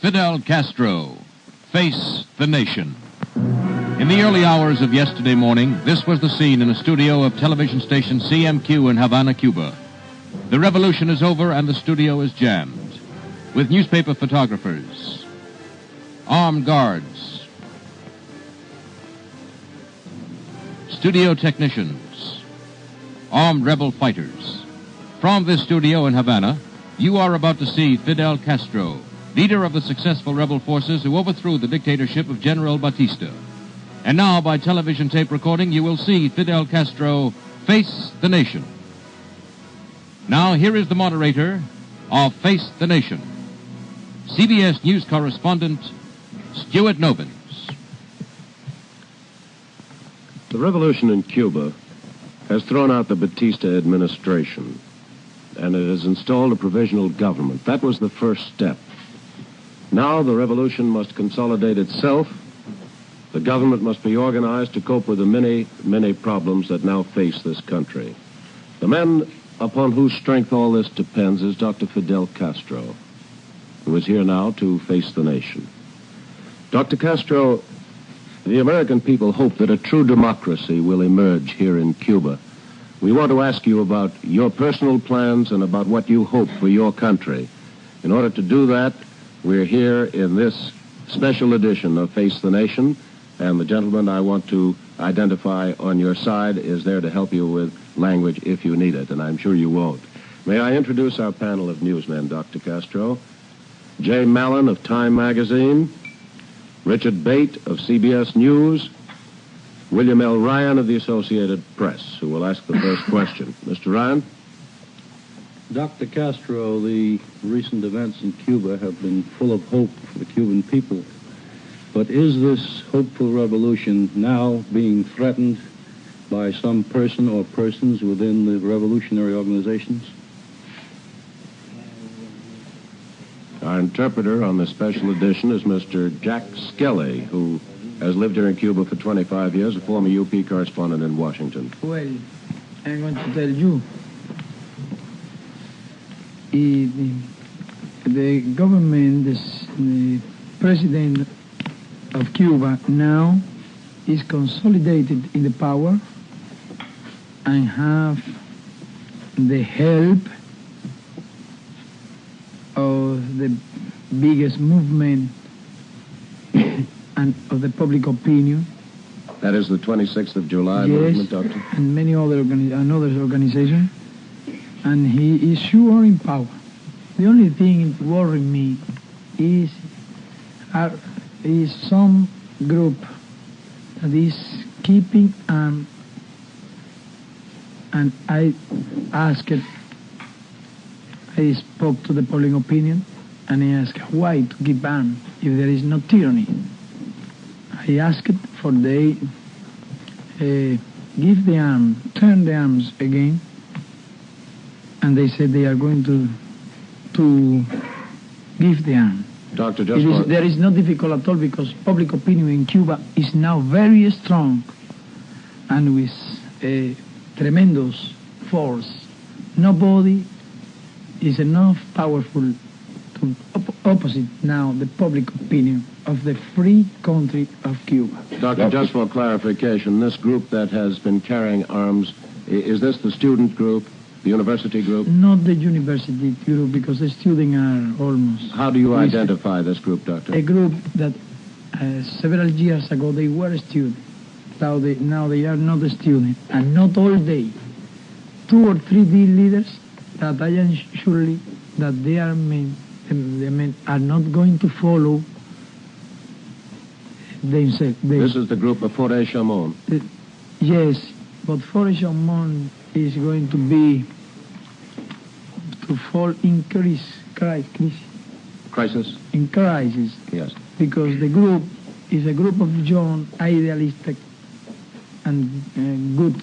Fidel Castro, Face the Nation. In the early hours of yesterday morning, this was the scene in a studio of television station CMQ in Havana, Cuba. The revolution is over and the studio is jammed with newspaper photographers, armed guards, studio technicians, armed rebel fighters. From this studio in Havana, you are about to see Fidel Castro, leader of the successful rebel forces who overthrew the dictatorship of General Batista. And now, by television tape recording, you will see Fidel Castro face the nation. Now, here is the moderator of Face the Nation, CBS News correspondent Stuart Novins. The revolution in Cuba has thrown out the Batista administration, and it has installed a provisional government. That was the first step. Now the revolution must consolidate itself. The government must be organized to cope with the many, many problems that now face this country. The man upon whose strength all this depends is Dr. Fidel Castro, who is here now to face the nation. Dr. Castro, the American people hope that a true democracy will emerge here in Cuba. We want to ask you about your personal plans and about what you hope for your country. In order to do that, we're here in this special edition of Face the Nation, and the gentleman I want to identify on your side is there to help you with language if you need it, and I'm sure you won't. May I introduce our panel of newsmen, Dr. Castro? Jay Mallon of Time Magazine, Richard Bate of CBS News, William L. Ryan of the Associated Press, who will ask the first question. Mr. Ryan? Dr. Castro, the recent events in Cuba have been full of hope for the Cuban people. But is this hopeful revolution now being threatened by some person or persons within the revolutionary organizations? Our interpreter on this special edition is Mr. Jack Skelly, who has lived here in Cuba for 25 years, a former UP correspondent in Washington. Well, I'm going to tell you, the government, the president of Cuba now is consolidated in the power and have the help of the biggest movement and of the public opinion. That is the 26th of July movement, Doctor? And many other organizations. And he is sure in power. The only thing worrying me is some group that is keeping and I spoke to the public opinion and I asked why to keep arms if there is no tyranny. I asked for they give the arm, turn the arms again, and they said they are going to give the arm. Doctor, there is no difficult at all because public opinion in Cuba is now very strong and with a tremendous force. Nobody is enough powerful to opposite now the public opinion of the free country of Cuba. Doctor, just for clarification, this group that has been carrying arms, is this the student group, the university group? Not the university group, because the students are almost... How do you identify this group, Doctor? A group that several years ago they were students. Now they are not a student, and not all day. 2 or 3 leaders that I am surely that they are men, the men are not going to follow themselves. This is the group of Faure Chamon. Yes, but Faure Chamon is going to fall in crisis? In crisis. Yes. Because the group is a group of young, idealistic, and good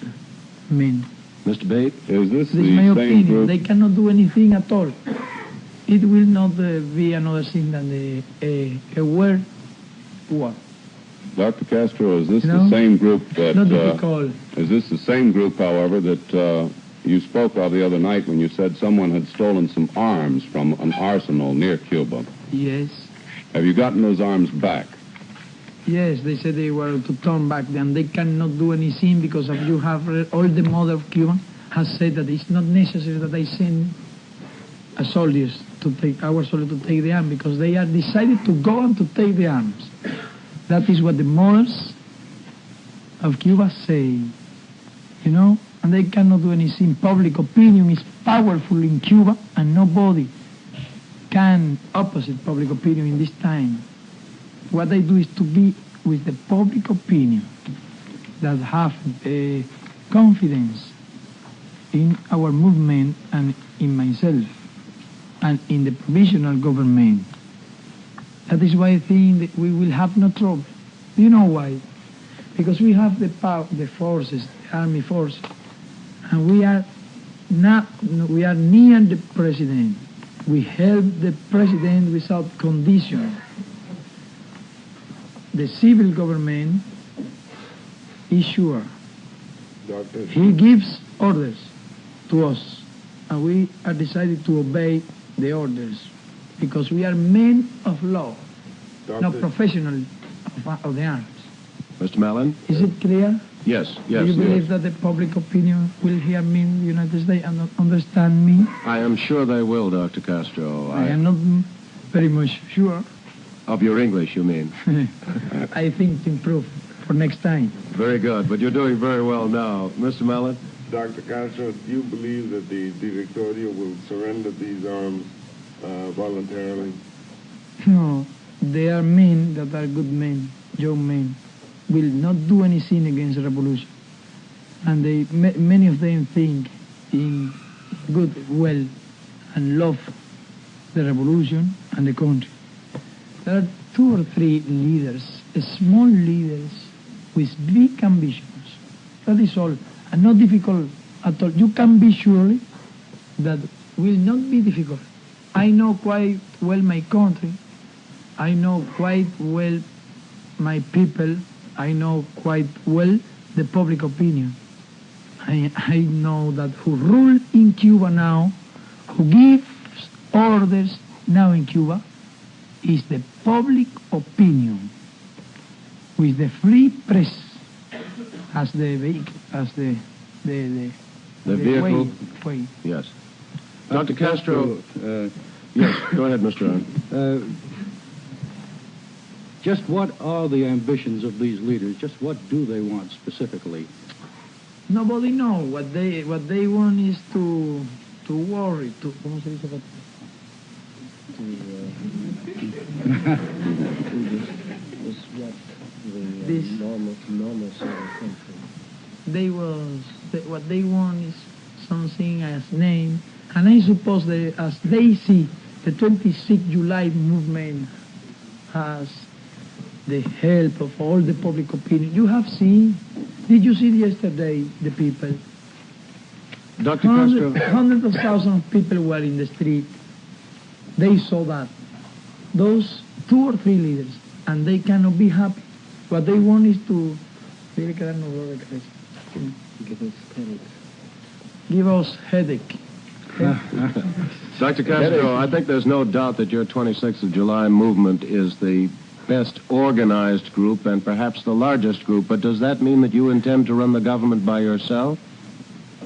men. Mr. Bate? Is this my the opinion. same group? They cannot do anything at all. It will not be another thing than a world war. Dr. Castro, is this the same group that... Not difficult. Is this the same group, however, that you spoke of the other night when you said someone had stolen some arms from an arsenal near Cuba? Yes. Have you gotten those arms back? Yes, they said they were to turn back, and they cannot do anything because of you have all the mother of Cuba has said that it's not necessary that they send a soldiers to take our soldiers to take the arms because they are decided to go and to take the arms. That is what the mothers of Cuba say, you know, and they cannot do anything. Public opinion is powerful in Cuba, and nobody can opposite public opinion in this time. What they do is to be with the public opinion that have confidence in our movement and in myself and in the provisional government. That is why I think that we will have no trouble. Do you know why? Because we have the power, the forces, the army force, and we are near the president. We help the president without condition. The civil government is sure. He gives orders to us, and we are decided to obey the orders because we are men of law, not professionals of the arms. Mr. Mallon? Is it clear? Yes, Do you believe yes. that the public opinion will hear me in the United States and understand me? I am sure they will, Dr. Castro. I am not very much sure. Of your English, you mean? I think to improve for next time. Very good, but you're doing very well now. Mr. Mallon? Dr. Castro, do you believe that the Dictator will surrender these arms voluntarily? No, they are men that are good men, young men, will not do anything against the revolution. And many of them think in good, well, and love the revolution and the country. There are 2 or 3 leaders, small leaders with big ambitions. That is all, and not difficult at all. You can be sure that will not be difficult. I know quite well my country. I know quite well my people. I know quite well the public opinion. I know that who rule in Cuba now, who gives orders now in Cuba, is the public opinion, with the free press as the vehicle, as the vehicle. way. Yes. Dr. Castro, yes, go ahead, Mr. Aaron. Just what are the ambitions of these leaders? Just what do they want specifically? Nobody knows. What they want is to worry, to ¿cómo se dice? What they want is something as name, and I suppose that as they see the 26th July movement has the help of all the public opinion. You have seen, did you see yesterday the people? Dr. Castro. Hundreds of thousands of people were in the street. They saw that. Those 2 or 3 leaders, and they cannot be happy. What they want is to give us headache. Dr. Castro, I think there's no doubt that your 26th of July movement is the best organized group and perhaps the largest group, but does that mean that you intend to run the government by yourself?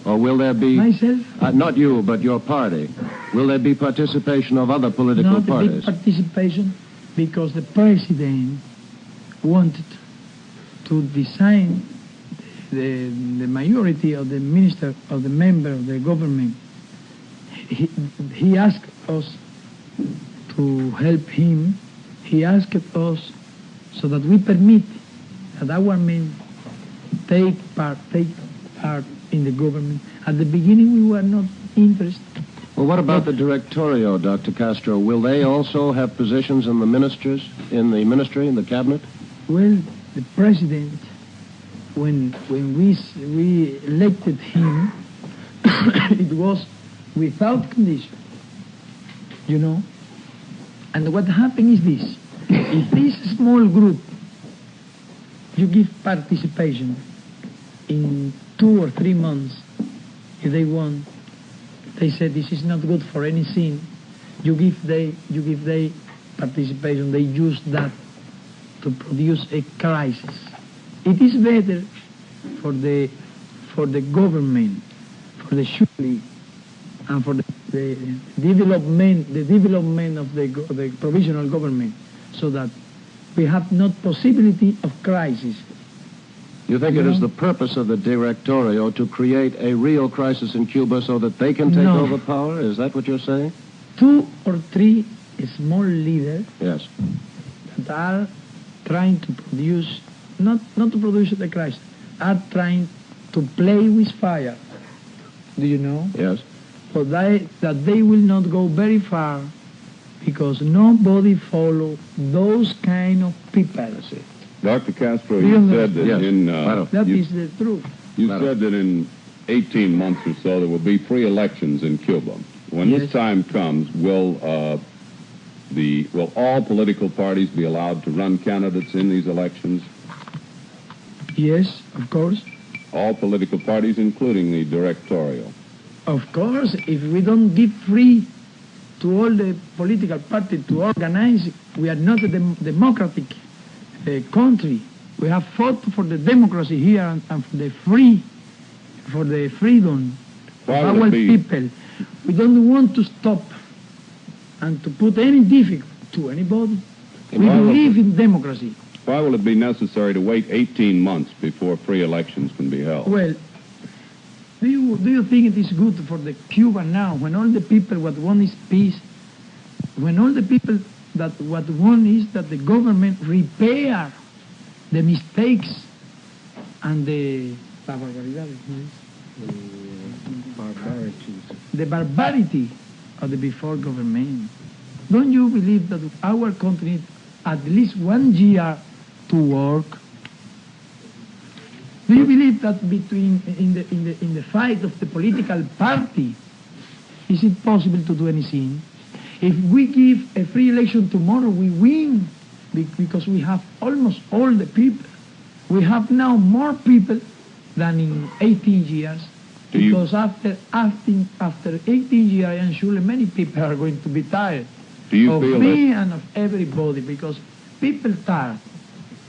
Or will there be... Myself? Not you, but your party. Will there be participation of other political parties? Not a big participation, because the president wanted to design the majority of the minister, of the member of the government. He asked us to help him. He asked us so that we permit that our men take part in the government. At the beginning, we were not interested. Well, what about the Directorio, Dr. Castro? Will they also have positions in the ministry, in the cabinet? Well, the president, when we elected him, it was without condition, you know. And what happened is this. If this small group, you give participation in 2 or 3 months, if they want, they said this is not good for anything, you give they participation, they use that to produce a crisis. It is better for the government, for the surely, and for the development of the provisional government, so that we have not possibility of crisis. You think it is the purpose of the Directorio to create a real crisis in Cuba so that they can take over power? Is that what you're saying? 2 or 3 small leaders Yes. that are trying to produce, not to produce the crisis, are trying to play with fire. Do you know? Yes. But that they will not go very far, because nobody follow those kind of people. Dr. Castro, You you know- said that Yes. That is the truth. you said that in 18 months or so there will be free elections in Cuba. When Yes. this time comes, will all political parties be allowed to run candidates in these elections? Yes, of course. All political parties, including the Directorio. Of course, if we don't give free to all the political parties to organize, we are not a democratic country. We have fought for the democracy here and for the freedom Why of would our it be- people. We don't want to stop and to put any difficulty to anybody. We why would- believe in democracy. Why will it be necessary to wait 18 months before free elections can be held? Well, do you think it is good for the Cuba now, when all the people what want is peace, when all the people that what want is that the government repair the mistakes and the barbarity of the before government? Don't you believe that our country needs at least 1 year to work? Do you believe that in the fight of the political party, is it possible to do anything? If we give a free election tomorrow, we win, because we have almost all the people. We have now more people than in 18 years, because after 18 years, I am sure many people are going to be tired Do you of feel me that? and of everybody, because people tired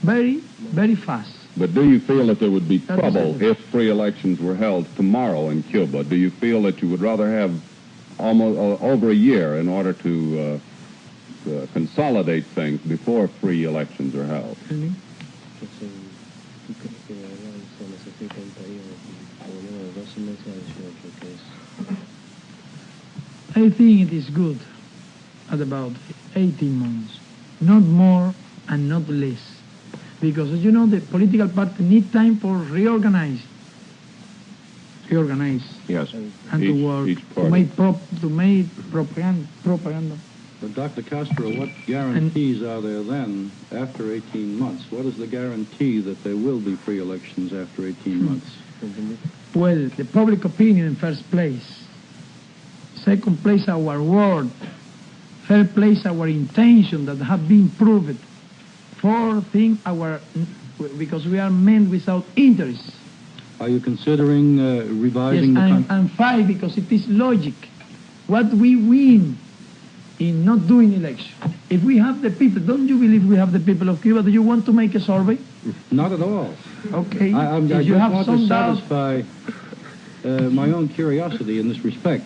very, very fast. But do you feel that there would be That is trouble it. if free elections were held tomorrow in Cuba? Do you feel that you would rather have almost over a year in order to consolidate things before free elections are held? I think it is good at about 18 months, not more and not less, because as you know, the political party need time for reorganize, Yes. and to work, Each to party. make propaganda. But Dr. Castro, what guarantees are there then after 18 months? What is the guarantee that there will be free elections after 18 months? Well, the public opinion in first place. Second place, our word. Third place, our intention that have been proved. Fourth thing, because we are men without interest. Are you considering revising the And five, because it is logic. What we win in not doing election. If we have the people, don't you believe we have the people of Cuba? Do you want to make a survey? Not at all. Okay. I If just you have want to some doubt, satisfy my own curiosity in this respect.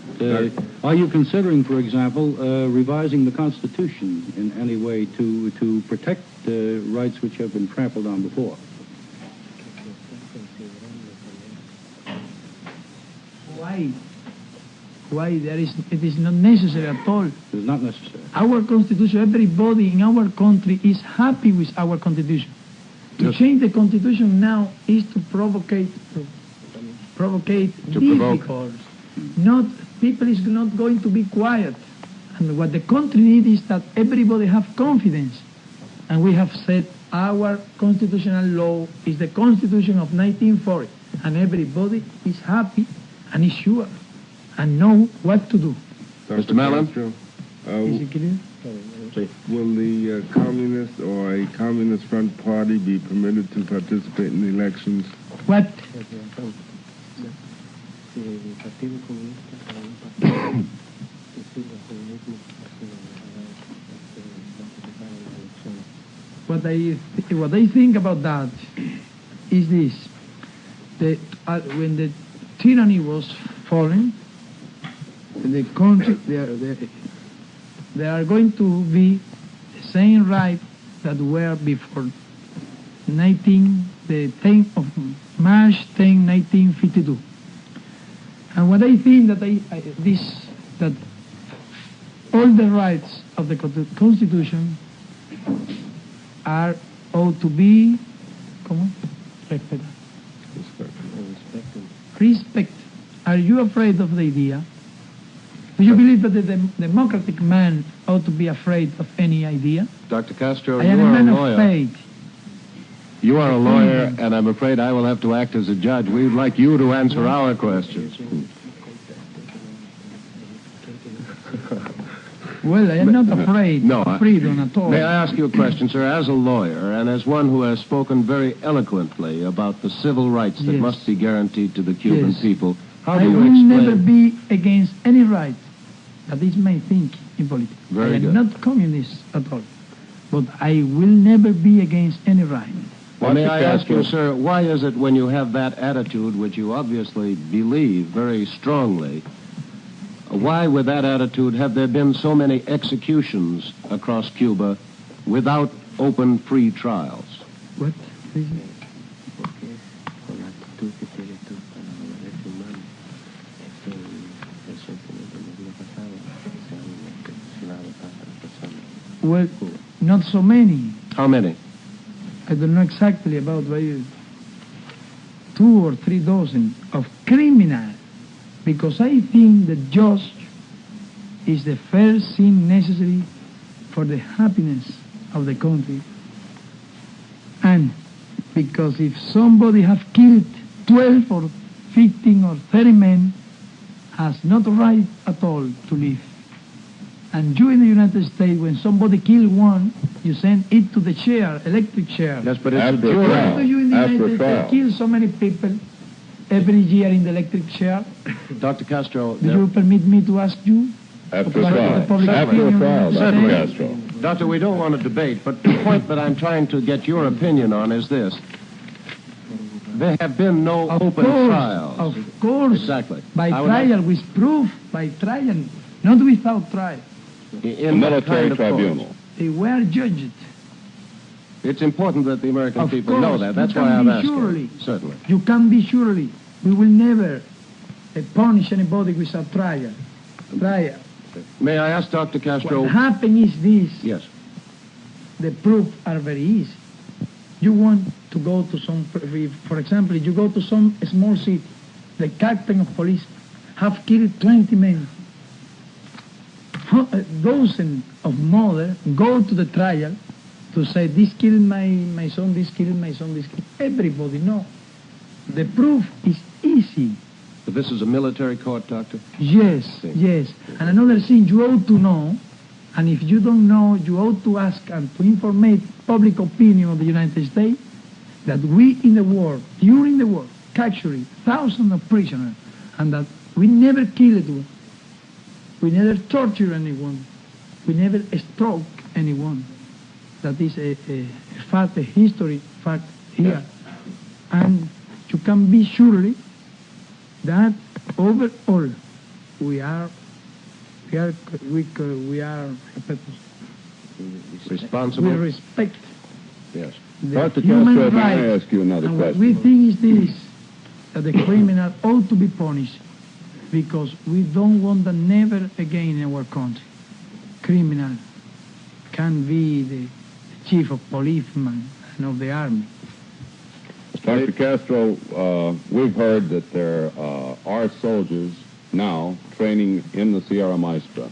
Are you considering, for example, revising the Constitution in any way to protect rights which have been trampled on before? why? Why it is not necessary at all. It is not necessary. Our Constitution, everybody in our country is happy with our Constitution. To change the Constitution now is to provocate difficulties. Not, people is not going to be quiet. And what the country needs is that everybody have confidence. And we have said our constitutional law is the Constitution of 1940. And everybody is happy and is sure and know what to do. Mr. Mellon? Is it clear? Will the communist or a communist front party be permitted to participate in the elections? What? what I think about that is this: when the tyranny was falling, the country there are going to be the same rights that were before the 10th of March 10, 1952. And what I think that that all the rights of the Constitution ought to be respect. Are you afraid of the idea? Do you believe that the democratic man ought to be afraid of any idea? Dr. Castro, I you am a are a man of lawyer. faith. You are a lawyer, and I'm afraid I will have to act as a judge. We'd like you to answer our questions. Well, I am not afraid of freedom at all. May I ask you a question, sir? As a lawyer and as one who has spoken very eloquently about the civil rights that Yes. must be guaranteed to the Cuban Yes. people, how I do you will explain... never be against any right. That is my thinking in politics. Very I am good. not communist at all. But I will never be against any right. Well, may I ask you, sir, why is it when you have that attitude, which you obviously believe very strongly, why with that attitude have there been so many executions across Cuba without open, free trials? What? Well, not so many. How many? I don't know exactly about 2 or 3 dozen of criminals, because I think the judge is the first thing necessary for the happiness of the country. And because if somebody have killed 12 or 15 or 30 men, has not right at all to live. And you in the United States, when somebody kill one, you send it to the chair, electric chair. Yes, but it's After a a jury. trial. Why do you in the After United trial. States kill so many people every year in the electric chair? Dr. Castro, Do you permit me to ask you? After a What trial. the public After a opinion trial, will Dr. say? Castro. Doctor, we don't want to debate, but the point that I'm trying to get your opinion on is this. There have been no open trials. Of course. Exactly. By I would trial, with proof, by trial, not without trial. In A what military kind of court? tribunal. They were judged. It's important that the American Of people know course, that. you That's can why I'm be asking. surely. Certainly. You can be surely. We will never punish anybody without trial. Trial. May I ask Dr. Castro? What happened is this. Yes. The proofs are very easy. You want to go to some, for example, you go to some small city, the captain of police have killed 20 men. A dozen of mother go to the trial to say, this killed my son, this killed my son, this killed. Everybody know. The proof is easy. But this is a military court, Doctor? Yes, See. yes. And another thing you ought to know, and if you don't know, you ought to ask and to inform public opinion of the United States that we in the war, during the war, captured thousands of prisoners, and that we never killed one. We never tortured anyone. We never struck anyone. That is a fact, a history fact here. And you can be surely that overall we are Responsible? we respect Yes. the Dr. human Castro, may I rights. ask you another And what question? we think is this, that the criminal ought to be punished because we don't want that never again in our country. Criminal can be the chief of policeman and of the army. Dr. Castro, we've heard that there are soldiers now training in the Sierra Maestra.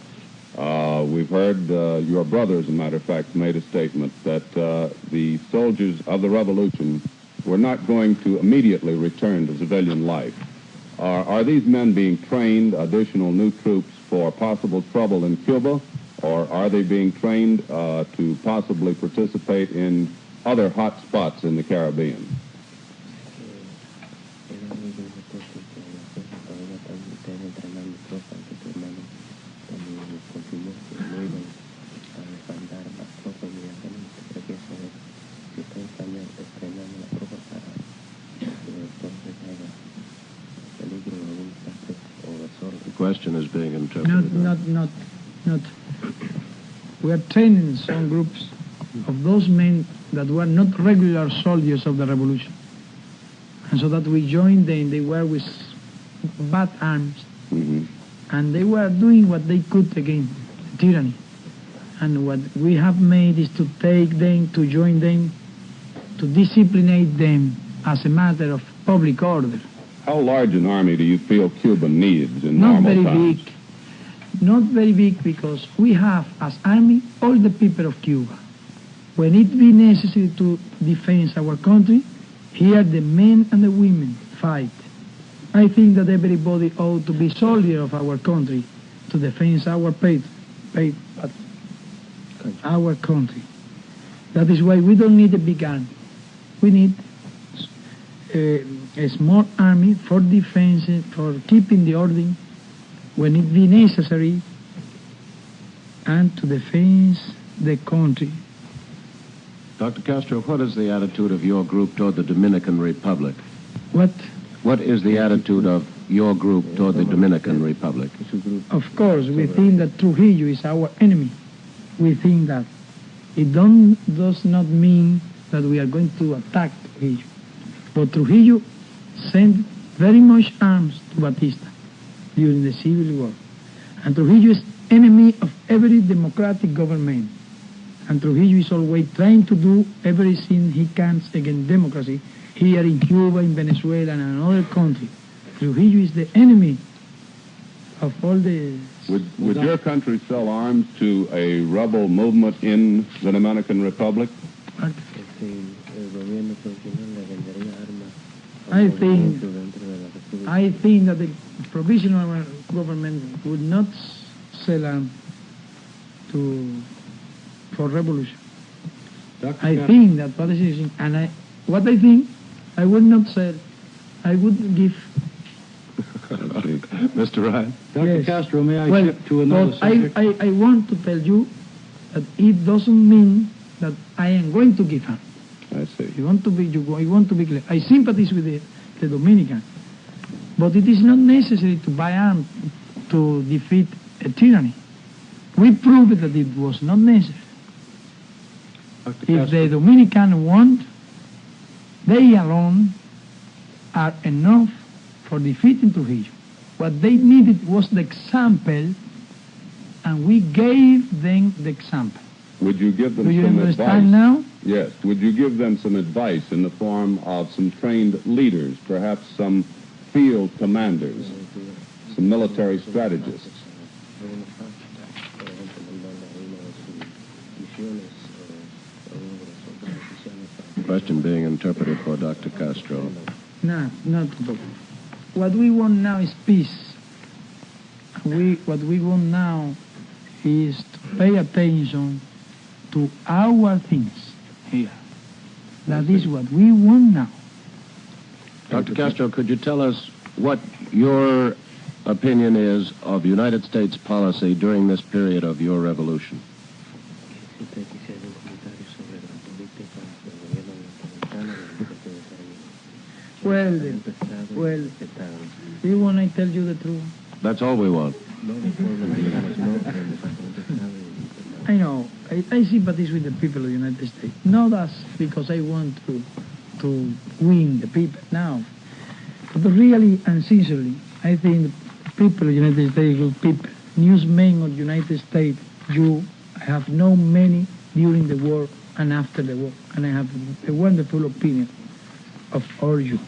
We've heard your brother, as a matter of fact, made a statement that the soldiers of the revolution were not going to immediately return to civilian life. Are these men being trained, additional new troops, for possible trouble in Cuba, or are they being trained to possibly participate in other hot spots in the Caribbean? question is being interpreted. Not. We are training some groups of those men that were not regular soldiers of the revolution. And so that we joined them, they were with bad arms. Mm-hmm. And they were doing what they could against tyranny. And what we have made is to take them, to join them, to disciplinate them as a matter of public order. How large an army do you feel Cuba needs in Not normal very times? big. Not very big, because we have as army all the people of Cuba. When it be necessary to defend our country, here the men and the women fight. I think that everybody ought to be soldier of our country to defend our our country. That is why we don't need a big army. We need a small army for defense, for keeping the order when it be necessary, and to defend the country. Dr. Castro, what is the attitude of your group toward the Dominican Republic? What is the attitude of your group toward the Dominican Republic? Of course, we think that Trujillo is our enemy. We think that. It does not mean that we are going to attack Trujillo. But Trujillo sent very much arms to Batista during the Civil War. And Trujillo is enemy of every democratic government. And Trujillo is always trying to do everything he can against democracy here in Cuba, in Venezuela, and in other countries. Trujillo is the enemy of all the... Would your country sell arms to a rebel movement in the Dominican Republic? I think that the provisional government would not sell arms for revolution. I think that policy, and what I think, I would not sell. I would give. Mr. Ryan? Dr. Yes. Castro, may I Well, shift to another but subject? I want to tell you that it doesn't mean that I am going to give arms. I see. You want to be clear. I sympathize with the Dominican, but it is not necessary to buy arms to defeat a tyranny. We proved that it was not necessary. If the Dominican want, they alone are enough for defeating Trujillo. What they needed was the example, and we gave them the example. Would you give them Do you some understand advice? now? Yes. Would you give them some advice in the form of some trained leaders, perhaps some field commanders, some military strategists? Question being interpreted for Dr. Castro. No, not at all. What we want now is peace. What we want now is to pay attention to our things here. That is what we want now. Dr. Castro, could you tell us what your opinion is of United States policy during this period of your revolution? Well, do you want I tell you the truth? That's all we want. I know. I sympathize with the people of the United States. Not as because I want to win the people now. But really and sincerely, I think the people of the United States are good people. Newsmen of the United States, I have known many during the war and after the war. And I have a wonderful opinion of all you.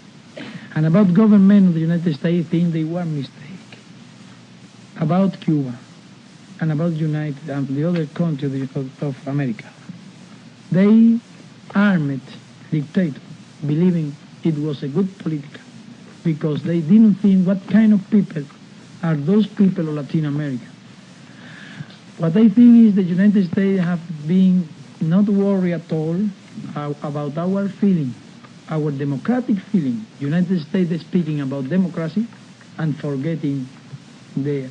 And about government of the United States, I think they were mistaken. About Cuba and about United and the other countries of America. They armed dictators, believing it was a good political, because they didn't think what kind of people are those people of Latin America. What I think is the United States have been not worried at all about our feeling, our democratic feeling. United States is speaking about democracy and forgetting the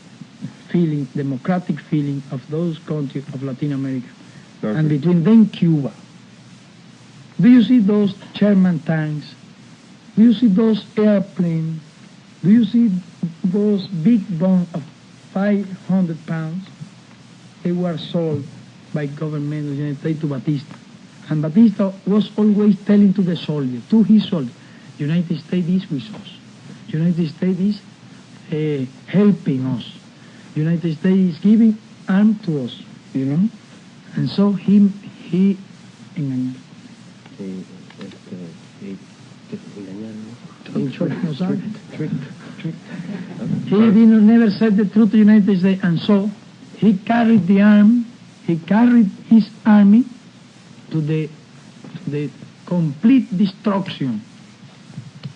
feeling, democratic feeling of those countries of Latin America. Dr. And between them, Cuba. Do you see those Sherman tanks? Do you see those airplanes? Do you see those big bombs of 500 pounds, they were sold by government of the United States to Batista. And Batista was always telling to the soldier, to his soldier, United States is with us. United States is helping us. United States is giving arms to us, you know. And so he engañó. He never said the truth to the United States, and so he carried his army to the complete destruction,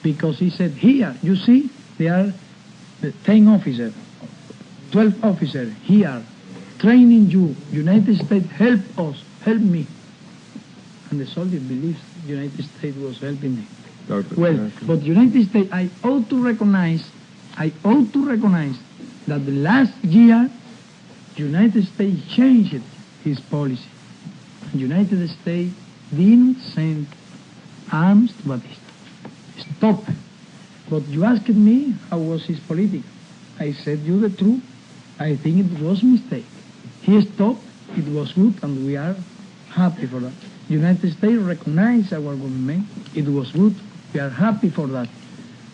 because he said, here, you see, there are 10 officers, 12 officers here, training you. United States, help us, help me. And the soldier believes the United States was helping me. Well, but United States, I ought to recognize that the last year, United States changed his policy. United States didn't send arms to Batista. Stop. But you asked me how was his policy. I said you the truth. I think it was a mistake. He stopped. It was good, and we are happy for that. United States recognized our government. It was good. We are happy for that.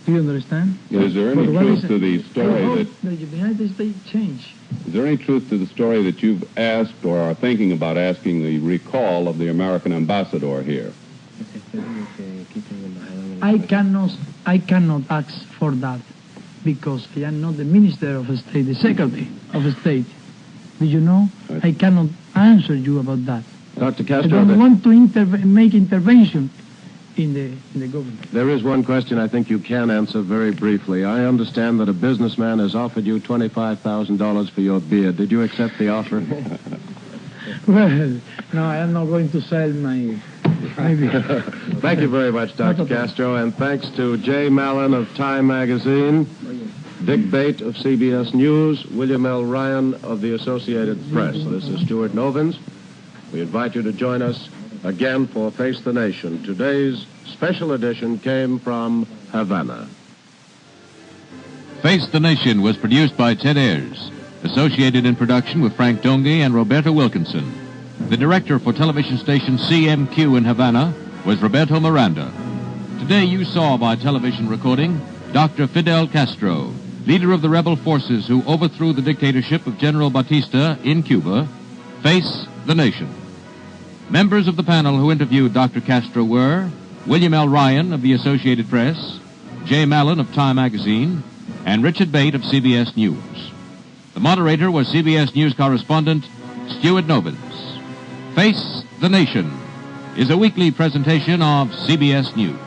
Do you understand? Is there any truth to the story that the United States changed? Is there any truth to the story that you've asked or are thinking about asking the recall of the American ambassador here? I cannot ask for that, because I am not the Minister of State, the Secretary of State. Do you know? I cannot answer you about that. Dr. I Castro, don't want to make intervention in the government. there is one question I think you can answer very briefly. I understand that a businessman has offered you $25,000 for your beard. Did you accept the offer? Well, no, I am not going to sell my beard. Thank you very much, Dr. Castro, and thanks to Jay Mallon of Time Magazine, Dick Bate of CBS News, William L. Ryan of the Associated Press. This is Stuart Novins. We invite you to join us again for Face the Nation. Today's special edition came from Havana. Face the Nation was produced by Ted Ayers, associated in production with Frank Donge and Roberta Wilkinson. The director for television station CMQ in Havana was Roberto Miranda. Today you saw by television recording Dr. Fidel Castro, leader of the rebel forces who overthrew the dictatorship of General Batista in Cuba. Face the Nation. Members of the panel who interviewed Dr. Castro were William L. Ryan of the Associated Press, Jay Mallon of Time Magazine, and Richard Bate of CBS News. The moderator was CBS News correspondent Stuart Novins. Face the Nation is a weekly presentation of CBS News.